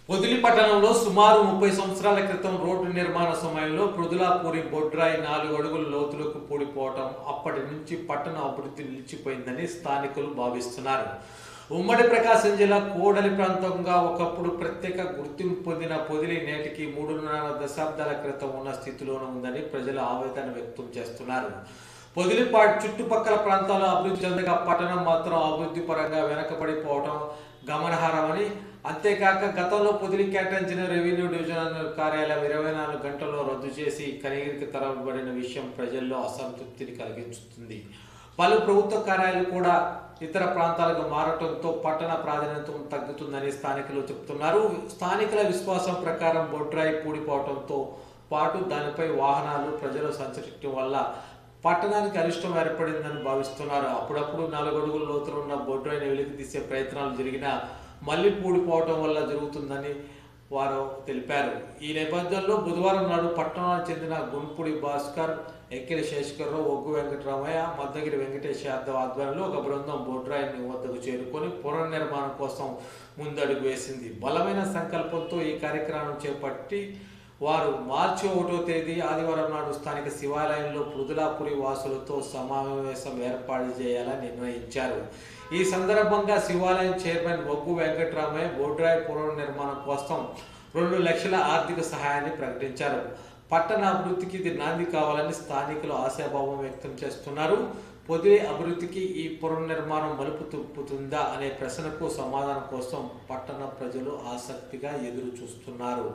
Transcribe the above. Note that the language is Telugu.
పొదిలి పట్టణంలో సుమారు 30 సంవత్సరాల క్రితం రోడ్డు నిర్మాణ సమయంలో పృథులాపూరి బొడ్రాయి 4 అడుగుల లోతులకు కూడిపోవటం అప్పటి నుంచి పట్టణ అభివృద్ధి నిలిచిపోయిందని స్థానికులు భావిస్తున్నారు. ఉమ్మడి ప్రకాశం జిల్లా కోడలి ప్రాంతంగా ఒకప్పుడు ప్రత్యేక గుర్తింపు పొందిన పొదిలి నేటికి 3.5 దశాబ్దాల క్రితం ఉన్న స్థితిలోనే ఉందని ప్రజలు ఆవేదన వ్యక్తం చేస్తున్నారు. పొదిలిపాటి చుట్టుపక్కల ప్రాంతాల్లో అభివృద్ధి చెందగా పట్టణం మాత్రం అభివృద్ధి పరంగా వెనకబడిపోవడం గమనార్హమని, అంతేకాక గతంలో పొదిలి కేటాయించిన రెవెన్యూ డివిజన్ కార్యాలయం 24 గంటల్లో రద్దు చేసి కనిగిరికి తరలిబడిన విషయం ప్రజల్లో అసంతృప్తిని కలిగించుతుంది. పలు ప్రభుత్వ కార్యాలయాలు కూడా ఇతర ప్రాంతాలకు మారటంతో పట్టణ ప్రాధాన్యత తగ్గుతుందని స్థానికులు చెబుతున్నారు. స్థానికుల విశ్వాసం ప్రకారం బొడ్రాయి పూడిపోవడంతో పాటు దానిపై వాహనాలు ప్రజలు సంచరించడం వల్ల పట్టణానికి అరిష్టం ఏర్పడిందని భావిస్తున్నారు. అప్పుడప్పుడు 4 అడుగుల లోతులు ఉన్న బొడ్రాయిని వెలికి తీసే ప్రయత్నాలు జరిగినా మళ్లీ పూడిపోవటం వల్ల జరుగుతుందని వారు తెలిపారు. ఈ నేపథ్యంలో బుధవారం నాడు పట్టణానికి చెందిన గుంపుడి భాస్కర్, ఎక్కిలి శేషకర్రావు, ఒగ్గు వెంకటరామయ్య, మద్దగిరి వెంకటేష్ యాదవ్ ఆధ్వర్యంలో ఒక బృందం బొడ్రాయిని వద్దకు చేరుకొని పునర్నిర్మాణం కోసం ముందడుగు వేసింది. బలమైన సంకల్పంతో ఈ కార్యక్రమం చేపట్టి వారు మార్చి 1వ తేదీ ఆదివారం నాడు స్థానిక శివాలయంలో పృథులాపురి వాసులతో సమావేశం ఏర్పాటు చేయాలని నిర్ణయించారు. ఈ సందర్భంగా శివాలయం చైర్మన్ ఒగ్గు వెంకటరామయ్య బొడ్రాయి పునర్నిర్మాణం కోసం 2 లక్షల ఆర్థిక సహాయాన్ని ప్రకటించారు. పట్టణ అభివృద్ధికి ఇది నాంది కావాలని స్థానికులు ఆశాభావం వ్యక్తం చేస్తున్నారు. పొదిలి అభివృద్ధికి ఈ పునర్నిర్మాణం మలుపు తిప్పుతుందా అనే ప్రశ్నకు సమాధానం కోసం పట్టణ ప్రజలు ఆసక్తిగా ఎదురు చూస్తున్నారు.